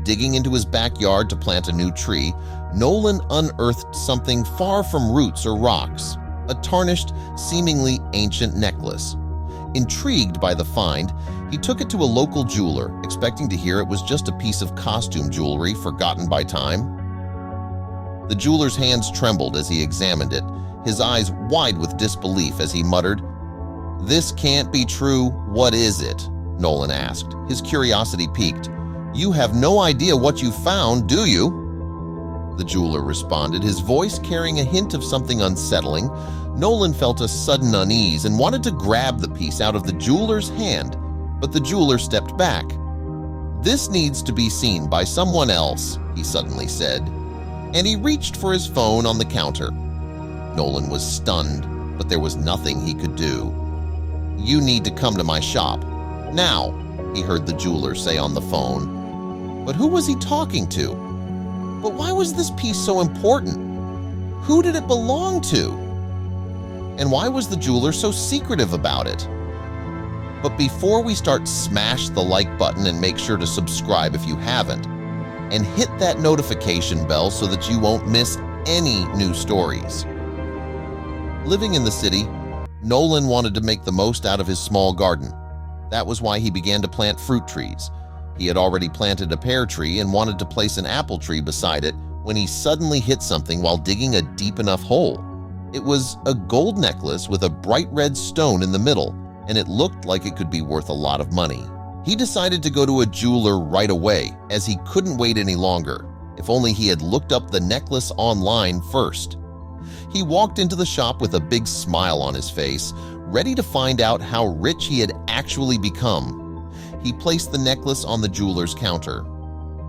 Digging into his backyard to plant a new tree, Nolan unearthed something far from roots or rocks, a tarnished, seemingly ancient necklace. Intrigued by the find, he took it to a local jeweler, expecting to hear it was just a piece of costume jewelry forgotten by time. The jeweler's hands trembled as he examined it, his eyes wide with disbelief as he muttered, "This can't be true. What is it?" Nolan asked, his curiosity piqued. "You have no idea what you found, do you?" The jeweler responded, his voice carrying a hint of something unsettling. Nolan felt a sudden unease and wanted to grab the piece out of the jeweler's hand, but the jeweler stepped back. "This needs to be seen by someone else," he suddenly said, and he reached for his phone on the counter. Nolan was stunned, but there was nothing he could do. "You need to come to my shop. Now," he heard the jeweler say on the phone. But who was he talking to? But why was this piece so important? Who did it belong to? And why was the jeweler so secretive about it? But before we start, smash the like button and make sure to subscribe if you haven't. And hit that notification bell so that you won't miss any new stories. Living in the city, Nolan wanted to make the most out of his small garden. That was why he began to plant fruit trees. He had already planted a pear tree and wanted to place an apple tree beside it when he suddenly hit something while digging a deep enough hole. It was a gold necklace with a bright red stone in the middle, and it looked like it could be worth a lot of money. He decided to go to a jeweler right away, as he couldn't wait any longer. If only he had looked up the necklace online first. He walked into the shop with a big smile on his face, ready to find out how rich he had actually become. He placed the necklace on the jeweler's counter.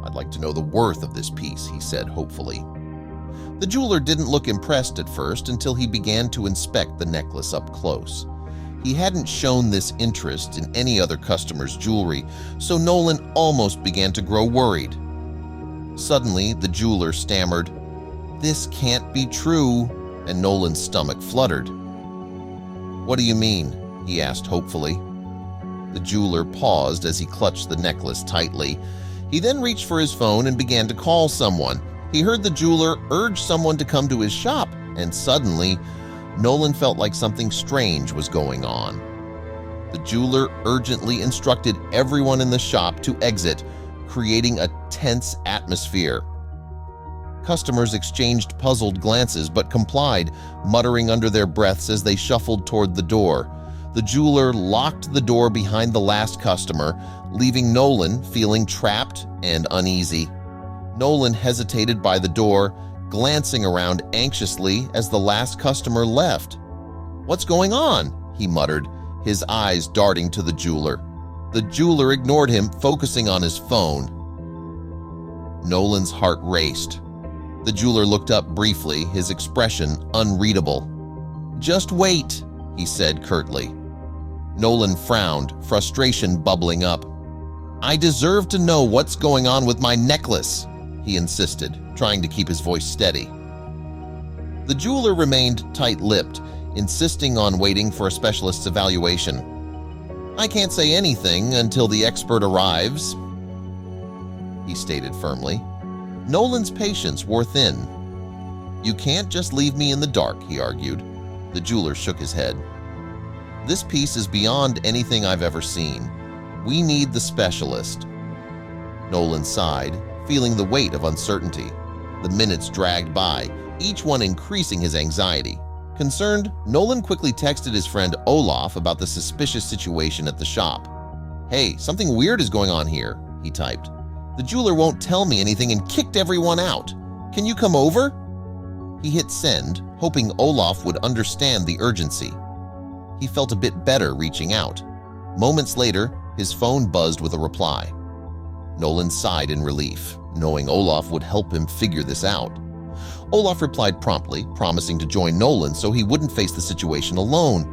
"I'd like to know the worth of this piece," he said hopefully. The jeweler didn't look impressed at first until he began to inspect the necklace up close. He hadn't shown this interest in any other customer's jewelry, so Nolan almost began to grow worried. Suddenly, the jeweler stammered, "This can't be true," and Nolan's stomach fluttered. "What do you mean?" he asked hopefully. The jeweler paused as he clutched the necklace tightly. He then reached for his phone and began to call someone. He heard the jeweler urge someone to come to his shop, and suddenly, Nolan felt like something strange was going on. The jeweler urgently instructed everyone in the shop to exit, creating a tense atmosphere. Customers exchanged puzzled glances but complied, muttering under their breaths as they shuffled toward the door. The jeweler locked the door behind the last customer, leaving Nolan feeling trapped and uneasy. Nolan hesitated by the door, glancing around anxiously as the last customer left. "What's going on?" he muttered, his eyes darting to the jeweler. The jeweler ignored him, focusing on his phone. Nolan's heart raced. The jeweler looked up briefly, his expression unreadable. "Just wait," he said curtly. Nolan frowned, frustration bubbling up. "I deserve to know what's going on with my necklace," he insisted, trying to keep his voice steady. The jeweler remained tight-lipped, insisting on waiting for a specialist's evaluation. "I can't say anything until the expert arrives," he stated firmly. Nolan's patience wore thin. "You can't just leave me in the dark," he argued. The jeweler shook his head. "This piece is beyond anything I've ever seen. We need the specialist." Nolan sighed, feeling the weight of uncertainty. The minutes dragged by, each one increasing his anxiety. Concerned, Nolan quickly texted his friend Olaf about the suspicious situation at the shop. "Hey, something weird is going on here," he typed. "The jeweler won't tell me anything and kicked everyone out. Can you come over?" He hit send, hoping Olaf would understand the urgency. He felt a bit better reaching out. Moments later, his phone buzzed with a reply. Nolan sighed in relief, knowing Olaf would help him figure this out. Olaf replied promptly, promising to join Nolan so he wouldn't face the situation alone.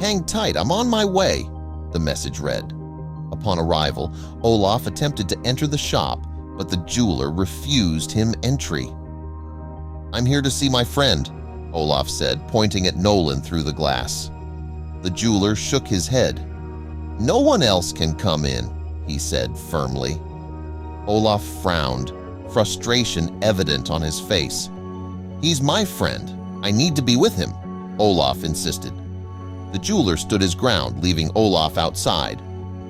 "Hang tight, I'm on my way," the message read. Upon arrival, Olaf attempted to enter the shop, but the jeweler refused him entry. "I'm here to see my friend," Olaf said, pointing at Nolan through the glass. The jeweler shook his head. "No one else can come in," he said firmly. Olaf frowned, frustration evident on his face. "He's my friend. I need to be with him," Olaf insisted. The jeweler stood his ground, leaving Olaf outside.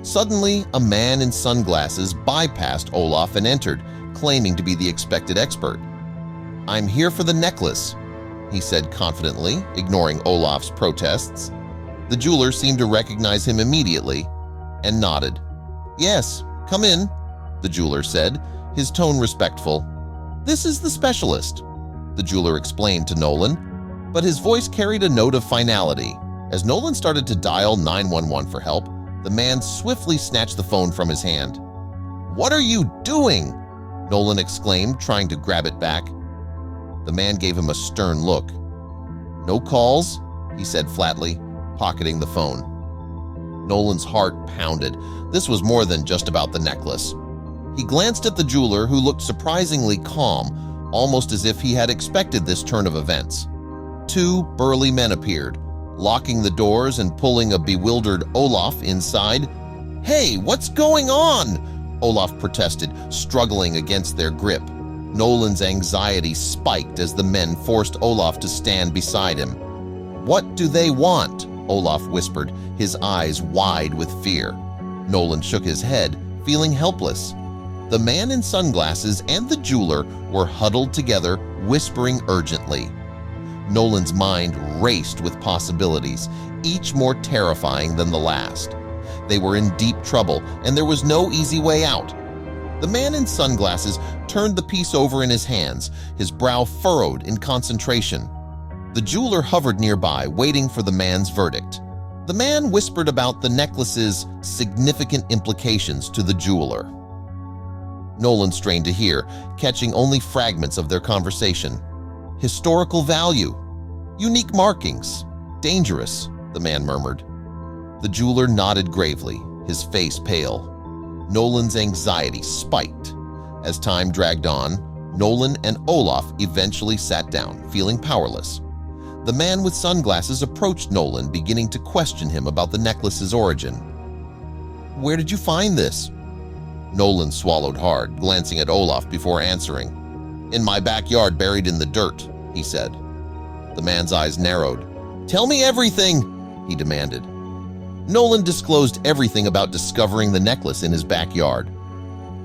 Suddenly, a man in sunglasses bypassed Olaf and entered, claiming to be the expected expert. "I'm here for the necklace," he said confidently, ignoring Olaf's protests. The jeweler seemed to recognize him immediately and nodded. "Yes, come in," the jeweler said, his tone respectful. "This is the specialist," the jeweler explained to Nolan, but his voice carried a note of finality. As Nolan started to dial 911 for help, the man swiftly snatched the phone from his hand. "What are you doing?" Nolan exclaimed, trying to grab it back. The man gave him a stern look. "No calls," he said flatly, pocketing the phone. Nolan's heart pounded. This was more than just about the necklace. He glanced at the jeweler, who looked surprisingly calm, almost as if he had expected this turn of events. Two burly men appeared, locking the doors and pulling a bewildered Olaf inside. "Hey, what's going on?" Olaf protested, struggling against their grip. Nolan's anxiety spiked as the men forced Olaf to stand beside him. "What do they want?" Olaf whispered, his eyes wide with fear. Nolan shook his head, feeling helpless. The man in sunglasses and the jeweler were huddled together, whispering urgently. Nolan's mind raced with possibilities, each more terrifying than the last. They were in deep trouble, and there was no easy way out. The man in sunglasses turned the piece over in his hands, his brow furrowed in concentration. The jeweler hovered nearby, waiting for the man's verdict. The man whispered about the necklace's significant implications to the jeweler. Nolan strained to hear, catching only fragments of their conversation. "Historical value, unique markings, dangerous," the man murmured. The jeweler nodded gravely, his face pale. Nolan's anxiety spiked. As time dragged on, Nolan and Olaf eventually sat down, feeling powerless. The man with sunglasses approached Nolan, beginning to question him about the necklace's origin. "Where did you find this?" Nolan swallowed hard, glancing at Olaf before answering. "In my backyard, buried in the dirt," he said. The man's eyes narrowed. "Tell me everything," he demanded. Nolan disclosed everything about discovering the necklace in his backyard.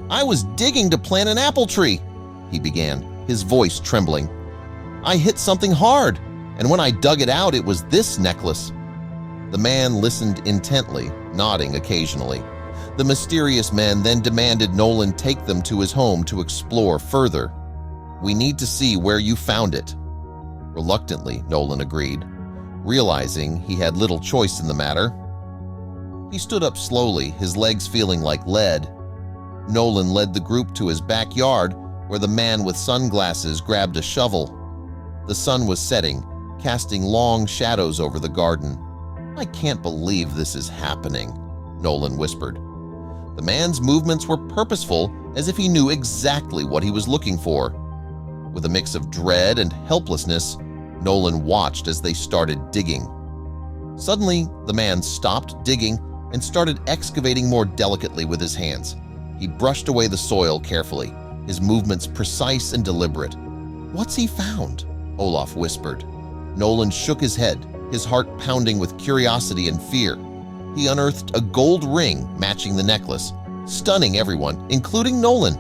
"I was digging to plant an apple tree," he began, his voice trembling. "I hit something hard, and when I dug it out, it was this necklace." The man listened intently, nodding occasionally. The mysterious men then demanded Nolan take them to his home to explore further. "We need to see where you found it." Reluctantly, Nolan agreed, realizing he had little choice in the matter. He stood up slowly, his legs feeling like lead. Nolan led the group to his backyard, where the man with sunglasses grabbed a shovel. The sun was setting, casting long shadows over the garden. "I can't believe this is happening," Nolan whispered. The man's movements were purposeful, as if he knew exactly what he was looking for. With a mix of dread and helplessness, Nolan watched as they started digging. Suddenly, the man stopped digging and started excavating more delicately with his hands. He brushed away the soil carefully, his movements precise and deliberate. "What's he found?" Olaf whispered. Nolan shook his head, his heart pounding with curiosity and fear. He unearthed a gold ring matching the necklace, stunning everyone, including Nolan.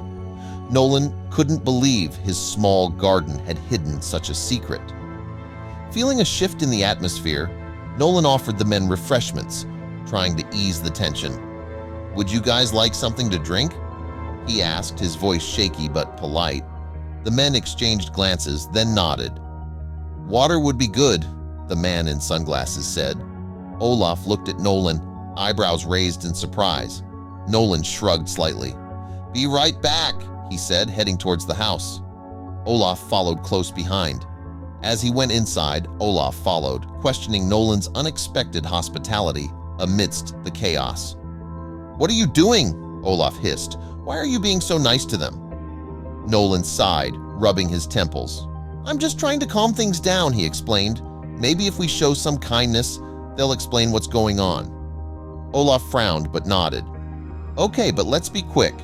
Nolan couldn't believe his small garden had hidden such a secret. Feeling a shift in the atmosphere, Nolan offered the men refreshments, trying to ease the tension. "Would you guys like something to drink?" he asked, his voice shaky but polite. The men exchanged glances, then nodded. "Water would be good," the man in sunglasses said. Olaf looked at Nolan, eyebrows raised in surprise. Nolan shrugged slightly. "Be right back," he said, heading towards the house. Olaf followed close behind. As he went inside, Olaf followed, questioning Nolan's unexpected hospitality amidst the chaos. "What are you doing?" Olaf hissed. "Why are you being so nice to them?" Nolan sighed, rubbing his temples. "I'm just trying to calm things down," he explained. "Maybe if we show some kindness, they'll explain what's going on." Olaf frowned but nodded. "Okay, but let's be quick,"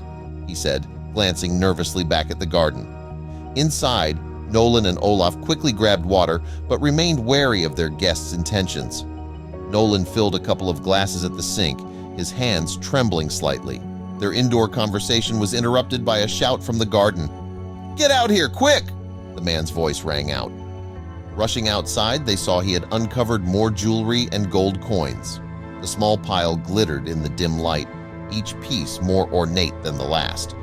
he said, glancing nervously back at the garden. Inside, Nolan and Olaf quickly grabbed water but remained wary of their guests' intentions. Nolan filled a couple of glasses at the sink, his hands trembling slightly. Their indoor conversation was interrupted by a shout from the garden. "Get out here, quick!" the man's voice rang out. Rushing outside, they saw he had uncovered more jewelry and gold coins. The small pile glittered in the dim light, each piece more ornate than the last.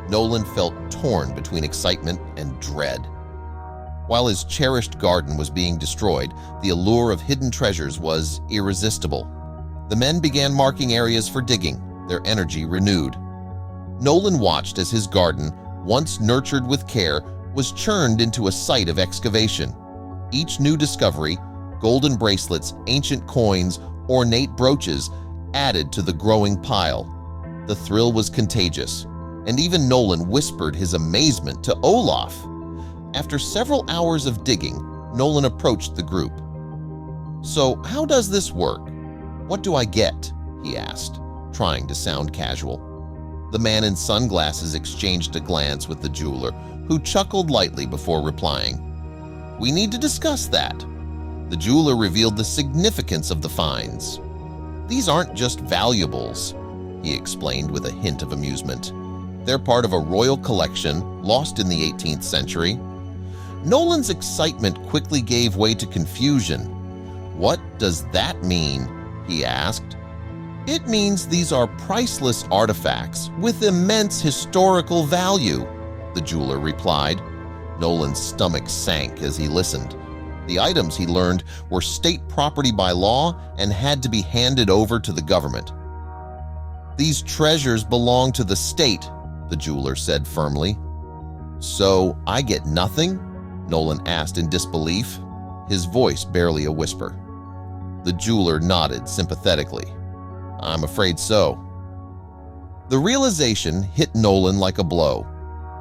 Nolan felt torn between excitement and dread. While his cherished garden was being destroyed, the allure of hidden treasures was irresistible. The men began marking areas for digging, their energy renewed. Nolan watched as his garden, once nurtured with care, was churned into a site of excavation. Each new discovery, golden bracelets, ancient coins, ornate brooches, added to the growing pile. The thrill was contagious, and even Nolan whispered his amazement to Olaf. After several hours of digging, Nolan approached the group. "So how does this work? What do I get?" he asked, trying to sound casual. The man in sunglasses exchanged a glance with the jeweler, who chuckled lightly before replying. "We need to discuss that." The jeweler revealed the significance of the finds. "These aren't just valuables," he explained with a hint of amusement. "They're part of a royal collection lost in the 18th century. Nolan's excitement quickly gave way to confusion. "What does that mean?" he asked. "It means these are priceless artifacts with immense historical value," the jeweler replied. Nolan's stomach sank as he listened. The items, he learned, were state property by law and had to be handed over to the government. "These treasures belong to the state," the jeweler said firmly. "So I get nothing?" Nolan asked in disbelief, his voice barely a whisper. The jeweler nodded sympathetically. "I'm afraid so." The realization hit Nolan like a blow.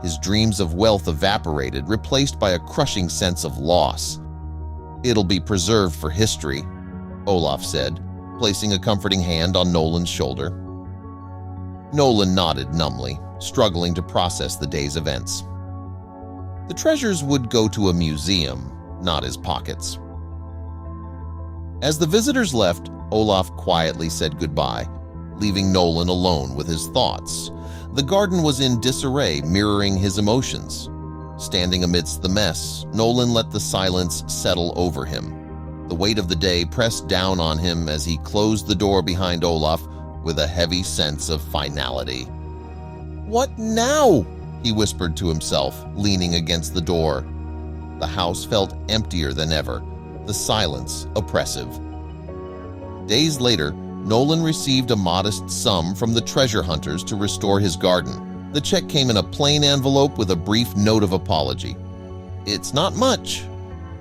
His dreams of wealth evaporated, replaced by a crushing sense of loss. "It'll be preserved for history," Olaf said, placing a comforting hand on Nolan's shoulder. Nolan nodded numbly, struggling to process the day's events. The treasures would go to a museum, not his pockets. As the visitors left, Olaf quietly said goodbye, leaving Nolan alone with his thoughts. The garden was in disarray, mirroring his emotions. Standing amidst the mess, Nolan let the silence settle over him. The weight of the day pressed down on him as he closed the door behind Olaf with a heavy sense of finality. "What now?" he whispered to himself, leaning against the door. The house felt emptier than ever, the silence oppressive. Days later, Nolan received a modest sum from the treasure hunters to restore his garden. The check came in a plain envelope with a brief note of apology. "It's not much,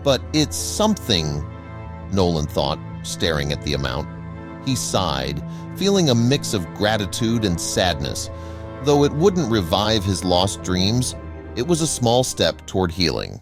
but it's something," Nolan thought, staring at the amount. He sighed, feeling a mix of gratitude and sadness. Though it wouldn't revive his lost dreams, it was a small step toward healing.